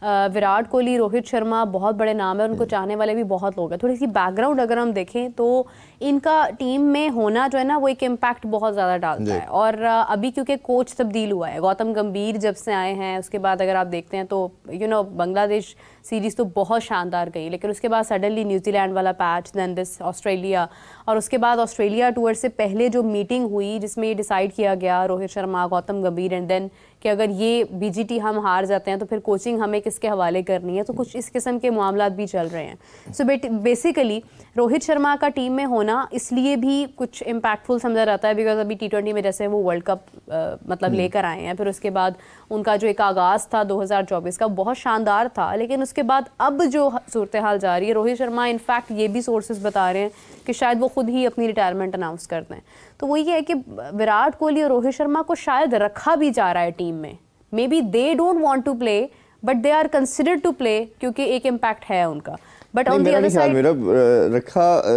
विराट कोहली, रोहित शर्मा बहुत बड़े नाम है, उनको चाहने वाले भी बहुत लोग हैं। थोड़ी सी बैकग्राउंड अगर हम देखें तो इनका टीम में होना जो है ना वो एक इम्पैक्ट बहुत ज़्यादा डालता है। और अभी क्योंकि कोच तब्दील हुआ है, गौतम गंभीर जब से आए हैं उसके बाद अगर आप देखते हैं तो बांग्लादेश सीरीज़ तो बहुत शानदार गई, लेकिन उसके बाद सडनली न्यूजीलैंड वाला पैच, देन दिस ऑस्ट्रेलिया, और उसके बाद ऑस्ट्रेलिया टूर से पहले जो मीटिंग हुई जिसमें ये डिसाइड किया गया रोहित शर्मा, गौतम गंभीर एंड देन कि अगर ये बीजीटी हम हार जाते हैं तो फिर कोचिंग हमें किसके हवाले करनी है, तो कुछ इस किस्म के मामला भी चल रहे हैं। सो बेसिकली रोहित शर्मा का टीम में होना इसलिए भी कुछ इम्पैक्टफुल समझा जाता है बिकॉज अभी T20 में जैसे वो वर्ल्ड कप मतलब लेकर आए हैं, फिर उसके बाद उनका जो एक आगाज़ था 2024 का बहुत शानदार था, लेकिन उसके बाद अब जो सूरत हाल जा रही है, रोहित शर्मा इनफैक्ट ये भी सोर्सेज बता रहे हैं कि शायद वो खुद ही अपनी रिटायरमेंट अनाउंस कर दें। तो वही है कि विराट कोहली और रोहित शर्मा को शायद रखा भी जा रहा है टीम में, may be they don't want to play but they are considered to play क्योंकि एक इम्पैक्ट है उनका। But on the other side मेरा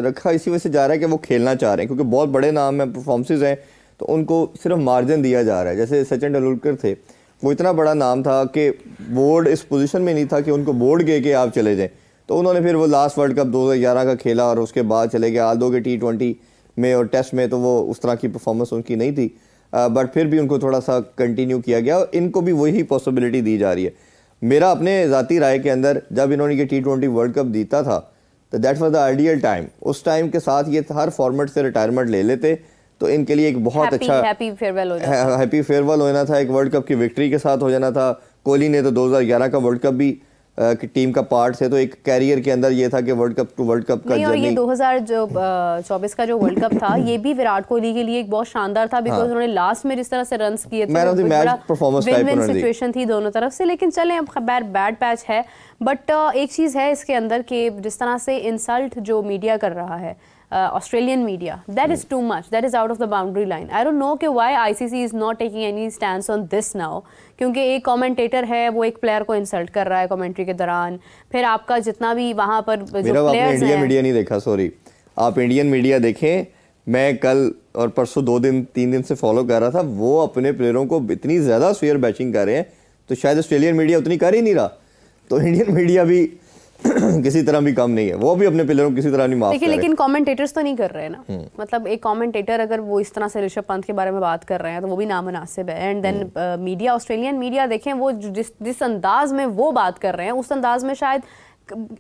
रखा इसी वजह से जा रहा है कि वो खेलना चाह रहे हैं, क्योंकि बहुत बड़े नाम है, परफॉर्मेंसेज हैं, तो उनको सिर्फ मार्जिन दिया जा रहा है। जैसे सचिन तेंदुलकर थे, वो इतना बड़ा नाम था कि बोर्ड इस पोजीशन में नहीं था कि उनको बोर्ड के आप चले जाएं, तो उन्होंने फिर वो लास्ट वर्ल्ड कप 2011 का खेला और उसके बाद चले गए। आल्दो के T20 में और टेस्ट में तो वो उस तरह की परफॉर्मेंस उनकी नहीं थी, बट फिर भी उनको थोड़ा सा कंटिन्यू किया गया और इनको भी वही पॉसिबिलिटी दी जा रही है। मेरा अपने ज़ाती राय के अंदर जब इन्होंने ये T20 वर्ल्ड कप जीता था तो that was the ideal time. उस टाइम के साथ ये हर फॉर्मेट से रिटायरमेंट ले लेते तो इनके लिए एक बहुत अच्छा हैप्पी फेयरवेल होना था, एक वर्ल्ड कप की विक्ट्री के साथ हो जाना था। कोहली ने तो 2011 का वर्ल्ड कप भी टीम का पार्ट थे, तो एक कैरियर के अंदर ये था कि world cup to world cup का जर्नी। और ये 2024 का जो वर्ल्ड कप था ये भी विराट कोहली के लिए एक बहुत शानदार था बिकॉज उन्होंने लास्ट में जिस तरह से रन्स किए थे, विन-विन सिचुएशन थी दोनों तरफ से। लेकिन चलें, अब खैर बैड पैच है, बट एक चीज़ है इसके अंदर कि जिस तरह से इंसल्ट जो मीडिया कर रहा है, Australian media, that is too much, that is out of the boundary line. I don't know कि why ICC is not taking any stance on this now, क्योंकि एक कमेंटेटर है वो एक प्लेयर को इंसल्ट कर रहा है कमेंट्री के दौरान, फिर आपका जितना भी वहाँ पर जो प्लेयर्स हैं। मीडिया नहीं देखा, सॉरी, आप इंडियन मीडिया देखें। मैं कल और परसों 2-3 दिन से फॉलो कर रहा था, वो अपने प्लेयरों को इतनी ज़्यादा फेयर बैचिंग कर रहे हैं, तो शायद ऑस्ट्रेलियन मीडिया उतनी कर ही नहीं रहा, तो इंडियन मीडिया भी किसी तरह भी कम नहीं है, वो भी अपने प्लेयरों को किसी तरह नहीं माफ कर रहे। लेकिन कमेंटेटर्स तो नहीं कर रहे ना, मतलब एक कमेंटेटर अगर वो इस तरह से ऋषभ पंत के बारे में बात कर रहे हैं तो वो भी नामुनासिब है। And then media, Australian media देखें वो जिस अंदाज में वो बात कर रहे हैं उस अंदाज में शायद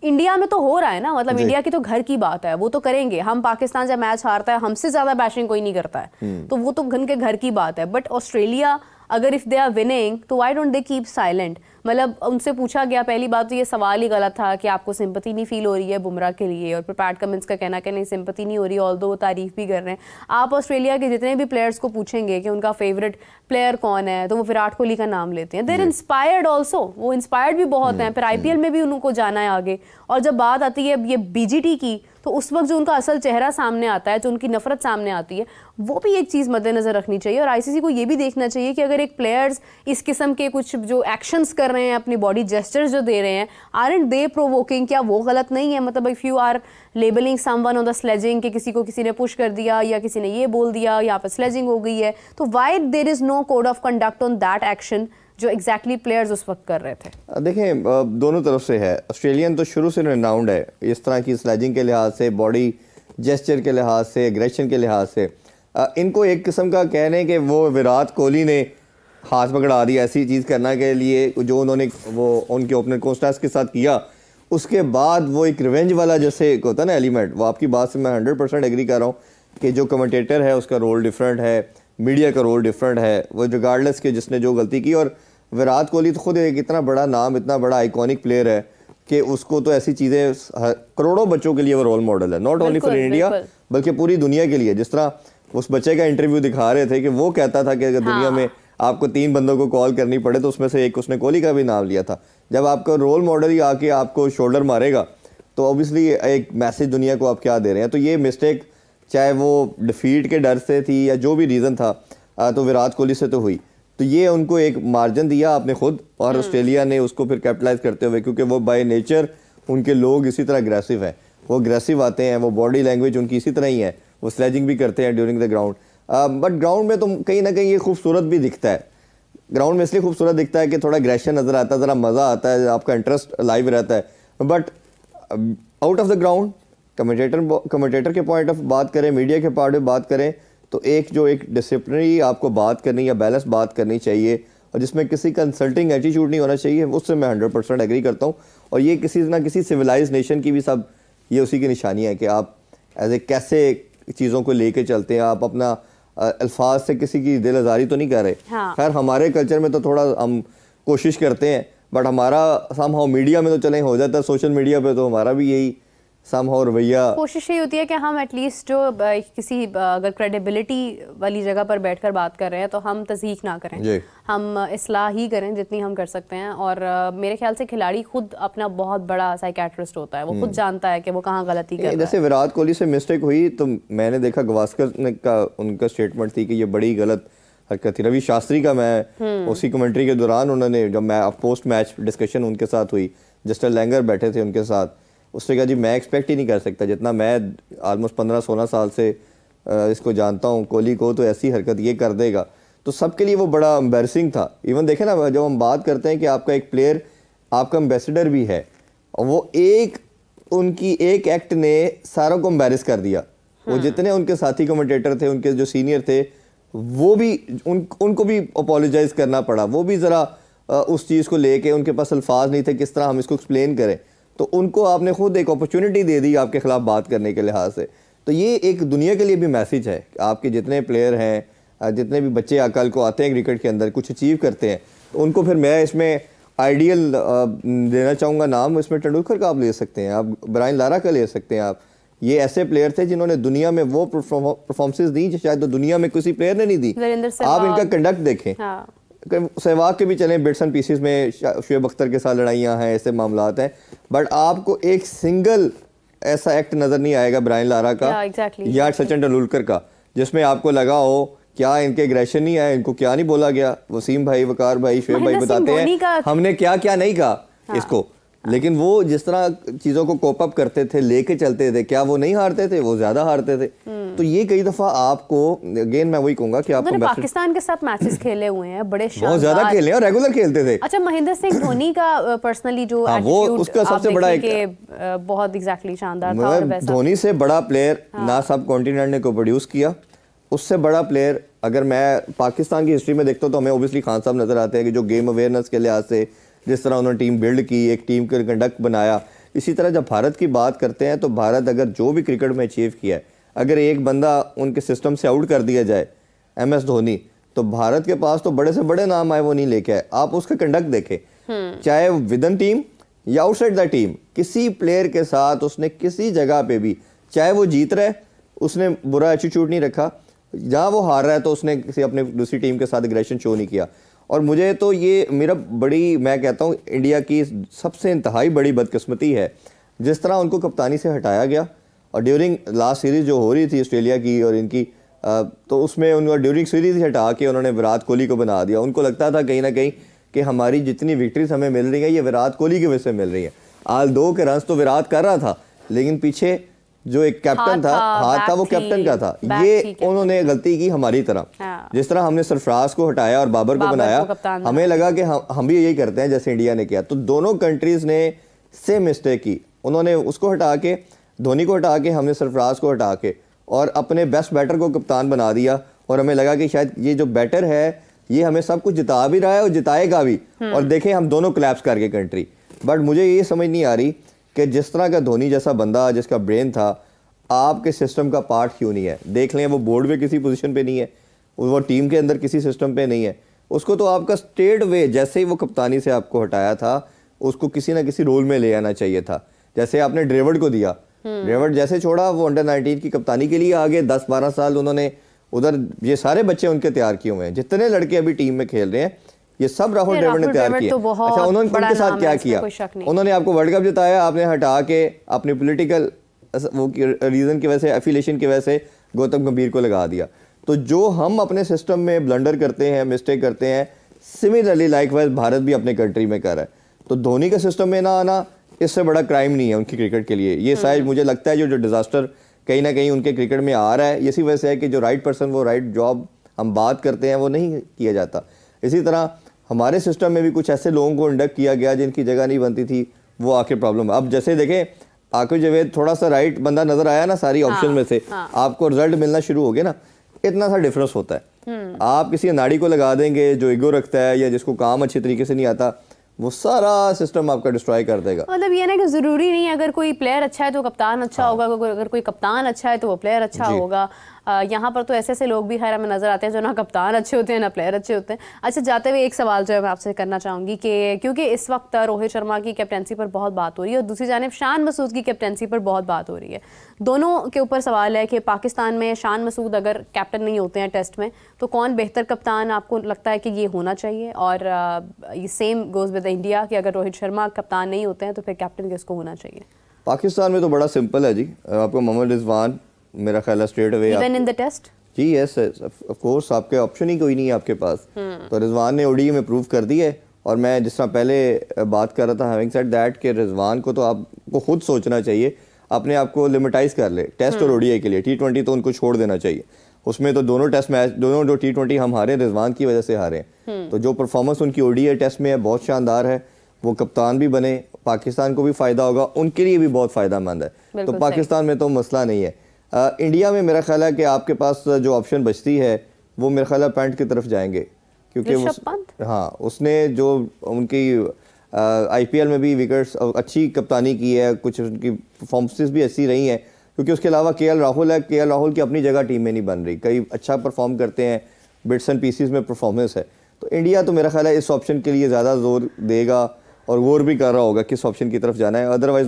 इंडिया में तो हो रहा है ना, मतलब इंडिया की तो घर की बात है, वो तो करेंगे। हम पाकिस्तान जब मैच हारता है हमसे ज्यादा बैशिंग कोई नहीं करता है, तो वो तो घर की बात है। बट ऑस्ट्रेलिया अगर इफ दे आर विनिंग तो why don't they keep silent. मतलब उनसे पूछा गया, पहली बात तो ये सवाल ही गलत था कि आपको सिंपैथी नहीं फील हो रही है बुमराह के लिए, और फिर पैट कमिंस का कहना कि नहीं सिंपैथी नहीं हो रही, ऑल्दो वो तारीफ भी कर रहे हैं। आप ऑस्ट्रेलिया के जितने भी प्लेयर्स को पूछेंगे कि उनका फेवरेट प्लेयर कौन है तो वो विराट कोहली का नाम लेते हैं। देर इंस्पायर्ड ऑल्सो, वो इंस्पायर्ड भी बहुत हैं, फिर IPL में भी उनको जाना है आगे। और जब बात आती है ये BGT की तो उस वक्त जो उनका असल चेहरा सामने आता है, जो उनकी नफरत सामने आती है, वो भी एक चीज़ मद्देनजर रखनी चाहिए। और ICC को ये भी देखना चाहिए कि अगर एक प्लेयर्स इस किस्म के कुछ जो एक्शंस कर रहे हैं, अपनी बॉडी जेस्चर्स जो दे रहे हैं, आरंट दे प्रोवोकिंग, क्या वो गलत नहीं है? मतलब if you are labelling someone on the sledging कि किसी को किसी ने पुश कर दिया या किसी ने ये बोल दिया, यहाँ पर स्लेजिंग हो गई है, तो why there is no code of conduct on that action जो एग्जैक्टली प्लेयर्स उस वक्त कर रहे थे? देखें, दोनों तरफ से है। ऑस्ट्रेलियन तो शुरू से रिनाउंड है इस तरह की स्लेजिंग के लिहाज से, बॉडी जेस्चर के लिहाज से, एग्रेशन के लिहाज से। इनको एक किस्म का कह रहे हैं कि वो विराट कोहली ने हाथ पकड़ा दिया ऐसी चीज़ करने के लिए, जो उन्होंने वो उनके ओपनर कोस्टास के साथ किया, उसके बाद वो एक रिवेंज वाला जैसे होता है ना एलिमेंट, वो आपकी बात से मैं 100% एग्री कर रहा हूँ कि जो कमेंटेटर है उसका रोल डिफरेंट है, मीडिया का रोल डिफरेंट है, वो रिगार्डलेस के जिसने जो गलती की। और विराट कोहली तो खुद एक इतना बड़ा नाम, इतना बड़ा आइकॉनिक प्लेयर है कि उसको तो ऐसी चीज़ें, करोड़ों बच्चों के लिए वो रोल मॉडल है, नॉट ओनली फॉर इंडिया बल्कि पूरी दुनिया के लिए। जिस तरह उस बच्चे का इंटरव्यू दिखा रहे थे कि वो कहता था कि अगर दुनिया में आपको 3 बंदों को कॉल करनी पड़े तो उसमें से एक उसने कोहली का भी नाम लिया था। जब आपका रोल मॉडल ही आके आपको शोल्डर मारेगा तो ऑब्वियसली एक मैसेज दुनिया को आप क्या दे रहे हैं। तो ये मिस्टेक चाहे वो डिफीट के डर से थी या जो भी रीज़न था, तो विराट कोहली से तो हुई, तो ये उनको एक मार्जिन दिया आपने खुद, और ऑस्ट्रेलिया ने उसको फिर कैपिटलाइज करते हुए, क्योंकि वो बाय नेचर उनके लोग इसी तरह अग्रेसिव हैं, वो अग्रेसिव आते हैं, वो बॉडी लैंग्वेज उनकी इसी तरह ही है, वो स्लेजिंग भी करते हैं during the ground. But ground में तो कहीं ना कहीं ये खूबसूरत भी दिखता है। ग्राउंड में इसलिए खूबसूरत दिखता है कि थोड़ा एग्रेशन नज़र आता है, ज़रा मज़ा आता है, आपका इंटरेस्ट लाइव रहता है। But out of the ground commentator के पॉइंट ऑफ बात करें, मीडिया के पार्ट में बात करें, तो एक डिसिप्लिनरी आपको बात करनी या बैलेंस बात करनी चाहिए, और जिसमें किसी का इंसल्टिंग एटीट्यूड नहीं होना चाहिए, उससे मैं 100% एग्री करता हूँ। और ये किसी ना किसी सिविलाइज नेशन की भी सब ये उसी की निशानियाँ है कि आप एज ए कैसे चीज़ों को लेके चलते हैं, आप अपना अल्फाज से किसी की दिल आज़ारी तो नहीं कर रहे। हाँ। खैर हमारे कल्चर में तो थोड़ा हम कोशिश करते हैं, बट हमारा समहाउ मीडिया में तो चले हो जाता है, सोशल मीडिया पे तो हमारा भी यही समहाउ रवैया, कोशिश यही होती है कि हम एटलीस्ट जो किसी अगर क्रेडिबिलिटी वाली जगह पर बैठकर बात कर रहे हैं तो हम तज़हीक ना करें, हम इस्लाह ही करें जितनी हम कर सकते हैं। और मेरे ख्याल से खिलाड़ी खुद अपना बहुत बड़ा साइकेट्रिस्ट होता है, वो खुद जानता है कि वो कहाँ गलती कर रहा है। जैसे विराट कोहली से मिस्टेक हुई तो मैंने देखा गवास्कर ने का उनका स्टेटमेंट थी कि ये बड़ी गलत हरकत थी। रवि शास्त्री का मैं उसी कमेंट्री के दौरान उन्होंने जब मैं पोस्ट मैच डिस्कशन उनके साथ हुई, जस्टिन लैंगर बैठे थे उनके साथ, उसने कहा जी मैं एक्सपेक्ट ही नहीं कर सकता, जितना मैं ऑलमोस्ट 15-16 साल से इसको जानता हूँ, कोहली को तो ऐसी हरकत ये कर देगा। तो सबके लिए वो बड़ा एम्बैरसिंग था। इवन देखें ना, जब हम बात करते हैं कि आपका एक प्लेयर आपका एम्बेसडर भी है, और वो उनकी एक एक्ट ने सारों को एम्बैरस कर दिया। वो जितने उनके साथी कमेंटेटर थे, उनके जो सीनियर थे, वो भी उनको भी अपोलोजाइज करना पड़ा। वो भी ज़रा उस चीज़ को लेके उनके पास अल्फाज नहीं थे किस तरह हम इसको एक्सप्लेन करें, तो उनको आपने खुद एक अपॉर्चुनिटी दे दी आपके खिलाफ बात करने के लिहाज से। तो ये एक दुनिया के लिए भी मैसेज है कि आपके जितने प्लेयर हैं, जितने भी बच्चे कल को आते हैं क्रिकेट के अंदर कुछ अचीव करते हैं, तो उनको फिर मैं इसमें आइडियल देना चाहूँगा नाम, इसमें तेंदुलकर का आप ले सकते हैं, आप ब्रायन लारा का ले सकते हैं। आप ये ऐसे प्लेयर थे जिन्होंने दुनिया में वो परफॉर्मेंसेस दी जो शायद तो दुनिया में किसी प्लेयर ने नहीं दी। आप इनका कंडक्ट देखें, सहवाग के भी चले बिट्स एंड पीसेस में, शुएब अख्तर के साथ लड़ाइयाँ हैं, ऐसे मामलात हैं, बट आपको एक सिंगल ऐसा एक्ट नज़र नहीं आएगा ब्रायन लारा का या सचिन तेंदुलकर का जिसमें आपको लगा हो क्या इनके एग्रेशन नहीं आए, इनको क्या नहीं बोला गया। वसीम भाई, वकार भाई, शुएब भाई बताते हैं हमने क्या क्या नहीं कहा इसको, लेकिन वो जिस तरह चीज़ों को कोप अप करते थे, लेके चलते थे, क्या वो नहीं हारते थे? वो ज़्यादा हारते थे। तो ये कई दफ़ा आपको अगेन मैं वही कहूँगा कि आपको पाकिस्तान के साथ मैचेस खेले हुए हैं, बड़े बहुत ज़्यादा खेले और रेगुलर खेलते थे। अच्छा, महेंद्र सिंह धोनी का पर्सनली जो वो उसका सबसे बड़ा बहुत एग्जैक्टली शानदार था। और धोनी से बड़ा प्लेयर ना सब कॉन्टिनेंट ने को प्रोड्यूस किया, उससे बड़ा प्लेयर अगर मैं पाकिस्तान की हिस्ट्री में देखता हूँ तो हमें ओबियसली खान साहब नज़र आते हैं कि जो गेम अवेयरनेस के लिहाज से जिस तरह उन्होंने टीम बिल्ड की, एक टीम का कंडक्ट बनाया। इसी तरह जब भारत की बात करते हैं तो भारत अगर जो भी क्रिकेट में अचीव किया है, अगर एक बंदा उनके सिस्टम से आउट कर दिया जाए, MS धोनी, तो भारत के पास तो बड़े से बड़े नाम आए वो नहीं लेके आए। आप उसका कंडक्ट देखें, चाहे विद इन टीम या आउटसाइड द टीम, किसी प्लेयर के साथ उसने किसी जगह पे भी, चाहे वो जीत रहा है उसने बुरा एटीट्यूड नहीं रखा, जहाँ वो हार रहा है तो उसने किसी अपने दूसरी टीम के साथ एग्रेशन शो नहीं किया। और मुझे तो ये मेरा बड़ी, मैं कहता हूँ इंडिया की सबसे इंतहाई बड़ी बदकिस्मती है जिस तरह उनको कप्तानी से हटाया गया। और ड्यूरिंग लास्ट सीरीज़ जो हो रही थी ऑस्ट्रेलिया की और इनकी, तो उसमें उनको ड्यूरिंग सीरीज़ हटा के उन्होंने विराट कोहली को बना दिया। उनको लगता था कहीं ना कहीं कि हमारी जितनी विक्ट्रीज हमें मिल रही है ये विराट कोहली की वजह से मिल रही है। आज 2 के रन्स तो विराट कर रहा था, लेकिन पीछे जो एक कैप्टन था, हाथ था वो कैप्टन का था। ये उन्होंने गलती की हमारी तरह। जिस तरह हमने सरफराज को हटाया और बाबर को बनाया, हमें लगा कि हम भी यही करते हैं जैसे इंडिया ने किया। तो दोनों कंट्रीज ने सेम मिस्टेक की, उन्होंने उसको हटा के, धोनी को हटा के, हमने सरफराज को हटा के और अपने बेस्ट बैटर को कप्तान बना दिया। और हमें लगा कि शायद ये जो बैटर है ये हमें सब कुछ जिता भी रहा है और जिताएगा भी। और देखें हम दोनों क्लैप्स करके कंट्री। बट मुझे ये समझ नहीं आ रही कि जिस तरह का धोनी जैसा बंदा जिसका ब्रेन था, आपके सिस्टम का पार्ट क्यों नहीं है? देख लें वो बोर्ड में किसी पोजीशन पे नहीं है, वो टीम के अंदर किसी सिस्टम पे नहीं है, उसको तो आपका स्ट्रेट वे जैसे ही वो कप्तानी से आपको हटाया था उसको किसी ना किसी रोल में ले आना चाहिए था। जैसे आपने ड्रेविड को दिया, ड्रेविड जैसे छोड़ा वो अंडर 19 की कप्तानी के लिए आगे 10-12 साल उन्होंने उधर, ये सारे बच्चे उनके तैयार किए हुए हैं, जितने लड़के अभी टीम में खेल रहे हैं ये सब राहुल ड्रेविड ने तैयार किए। अच्छा, उन्होंने उनके साथ क्या किया? उन्होंने आपको वर्ल्ड कप जिताया, आपने हटा के अपने पॉलिटिकल वो रीजन की वजह से, एफिलिएशन की वजह से गौतम गंभीर को लगा दिया। तो जो हम अपने सिस्टम में ब्लंडर करते हैं, मिस्टेक करते हैं, सिमिलरली लाइकवाइज भारत भी अपने कंट्री में कर रहा है। तो धोनी के सिस्टम में ना आना इससे बड़ा क्राइम नहीं है उनकी क्रिकेट के लिए। ये शायद मुझे लगता है जो डिजास्टर कहीं ना कहीं उनके क्रिकेट में आ रहा है, इसी वजह से है कि जो राइट पर्सन वो राइट जॉब हम बात करते हैं वो नहीं किया जाता। इसी तरह हमारे सिस्टम में भी कुछ ऐसे लोगों को इंडक्ट किया गया जिनकी जगह नहीं बनती थी, वो आके प्रॉब्लम। अब जैसे देखें आकिब जावेद थोड़ा सा राइट बंदा नजर आया ना सारी ऑप्शन में से, आपको रिजल्ट मिलना शुरू हो गया ना, इतना सा डिफरेंस होता है। आप किसी नाड़ी को लगा देंगे जो ईगो रखता है या जिसको काम अच्छे तरीके से नहीं आता, वो सारा सिस्टम आपका डिस्ट्रॉय कर देगा। मतलब ये ना कि जरूरी नहीं है अगर कोई प्लेयर अच्छा है तो कप्तान अच्छा होगा, अगर कोई कप्तान अच्छा है तो वो प्लेयर अच्छा होगा। यहाँ पर तो ऐसे ऐसे लोग भी खैर हमें नजर आते हैं जो ना कप्तान अच्छे होते हैं ना प्लेयर अच्छे होते हैं। अच्छा, जाते हुए एक सवाल जो है मैं आपसे करना चाहूँगी कि क्योंकि इस वक्त रोहित शर्मा की कैप्टनसी पर बहुत बात हो रही है और दूसरी जानिब शान मसूद की कैप्टनसी पर बहुत बात हो रही है, दोनों के ऊपर सवाल है कि पाकिस्तान में शान मसूद अगर कैप्टन नहीं होते हैं टेस्ट में तो कौन बेहतर कप्तान आपको लगता है कि ये होना चाहिए, और ये सेम गोज विद इंडिया कि अगर रोहित शर्मा कप्तान नहीं होते हैं तो फिर कैप्टन किसको होना चाहिए? पाकिस्तान में तो बड़ा सिंपल है जी, आपको मोहम्मद रिजवान मेरा ख्याल है straight away even in the test. जी यस ऑफ कोर्स, आपके ऑप्शन ही कोई नहीं है आपके पास। तो रिजवान ने ओडीआई में प्रूव कर दी है, और मैं जिस तरह पहले बात कर रहा था हैविंग सेड दैट कि रिजवान को तो आपको खुद सोचना चाहिए, अपने आप को लिमिटाइज कर ले टेस्ट और ओडीआई के लिए। T20 तो उनको छोड़ देना चाहिए, उसमें तो दोनों टेस्ट मैच, दोनों जो T20 हम हारे रिजवान की वजह से हारे। तो जो परफॉर्मेंस उनकी ओडीआई टेस्ट में है बहुत शानदार है, वो कप्तान भी बने, पाकिस्तान को भी फ़ायदा होगा, उनके लिए भी बहुत फ़ायदेमंद है। तो पाकिस्तान में तो मसला नहीं है। इंडिया में मेरा ख्याल है कि आपके पास जो ऑप्शन बचती है वो मेरा ख्याल है पैंट की तरफ जाएंगे, क्योंकि हाँ उसने जो उनकी आईपीएल में भी विकेट्स अच्छी कप्तानी की है, कुछ उनकी परफॉर्मेंसेस भी अच्छी रही हैं, क्योंकि उसके अलावा केएल राहुल है, केएल राहुल की अपनी जगह टीम में नहीं बन रही, कई अच्छा परफॉर्म करते हैं, बिट्स एंड पीसीस में परफॉर्मेंस है। तो इंडिया तो मेरा ख्याल है इस ऑप्शन के लिए ज़्यादा जोर देगा और गौर भी कर रहा होगा किस ऑप्शन की तरफ जाना है। अदरवाइज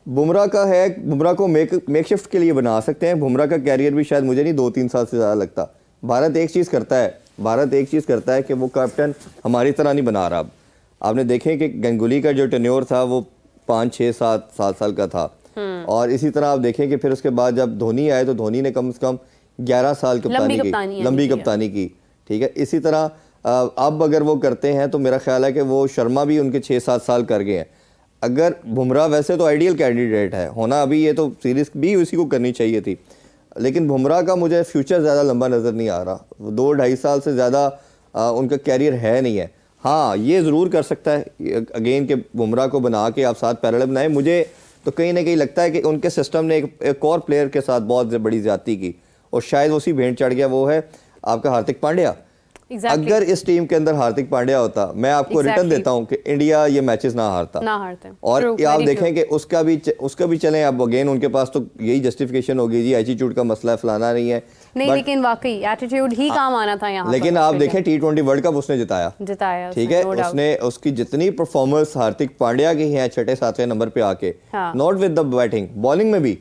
बुमराह का है, बुमराह को मेक शिफ्ट के लिए बना सकते हैं। बुमराह का कैरियर भी शायद मुझे नहीं 2-3 साल से ज़्यादा लगता। भारत एक चीज़ करता है कि वो कैप्टन हमारी तरह नहीं बना रहा। अब आपने देखें कि गंगुली का जो टेन्योर था वो 5-6-7 साल का था, और इसी तरह आप देखें कि फिर उसके बाद जब धोनी आए तो धोनी ने कम से कम 11 साल लंबी कप्तानी की। ठीक है, इसी तरह अब अगर वो करते हैं तो मेरा ख्याल है कि वो शर्मा भी उनके 6-7 साल कर गए हैं। अगर बुमराह वैसे तो आइडियल कैंडिडेट है होना, अभी ये तो सीरीज भी उसी को करनी चाहिए थी, लेकिन बुमराह का मुझे फ्यूचर ज़्यादा लंबा नज़र नहीं आ रहा। 2-2.5 साल से ज़्यादा उनका कैरियर है नहीं है। हाँ ये ज़रूर कर सकता है अगेन कि बुमराह को बना के आप साथ पैरेलल बनाए। मुझे तो कहीं ना कहीं लगता है कि उनके सिस्टम ने एक और प्लेयर के साथ बहुत बड़ी ज़्यादती की और शायद उसी भेंट चढ़ गया, वो है आपका हार्दिक पांड्या। अगर इस टीम के अंदर हार्दिक पांड्या होता, मैं आपको रिटर्न देता हूं कि इंडिया ये मैचेस ना हारता। और आप देखें कि उसका भी चलें। अब अगेन उनके पास तो यही जस्टिफिकेशन होगी जी एटीट्यूड का मसला है, फलाना नहीं है, नहीं, लेकिन वाकई एटीट्यूड ही काम आना था यहाँ। लेकिन आप देखें T20 वर्ल्ड कप उसने जिताया ठीक है, उसने उसकी जितनी परफॉर्मेंस हार्दिक पांड्या की है 6-7वें नंबर पे आके, not with the batting, bowling में भी,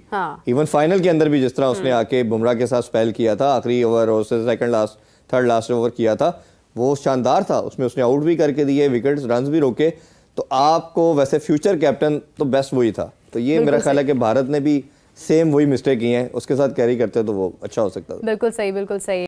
इवन फाइनल के अंदर भी जिस तरह उसने आके बुमराह के साथ स्पेल किया था, आखिरी ओवर और थर्ड लास्ट ओवर किया था, वो शानदार था। उसमें उसने आउट भी करके दिए, विकेट्स, रन्स भी रोके। तो आपको वैसे फ्यूचर कैप्टन तो बेस्ट वही था। तो ये मेरा ख्याल है कि भारत ने भी सेम वही मिस्टेक की है, उसके साथ कैरी करते तो वो अच्छा हो सकता था। बिल्कुल सही।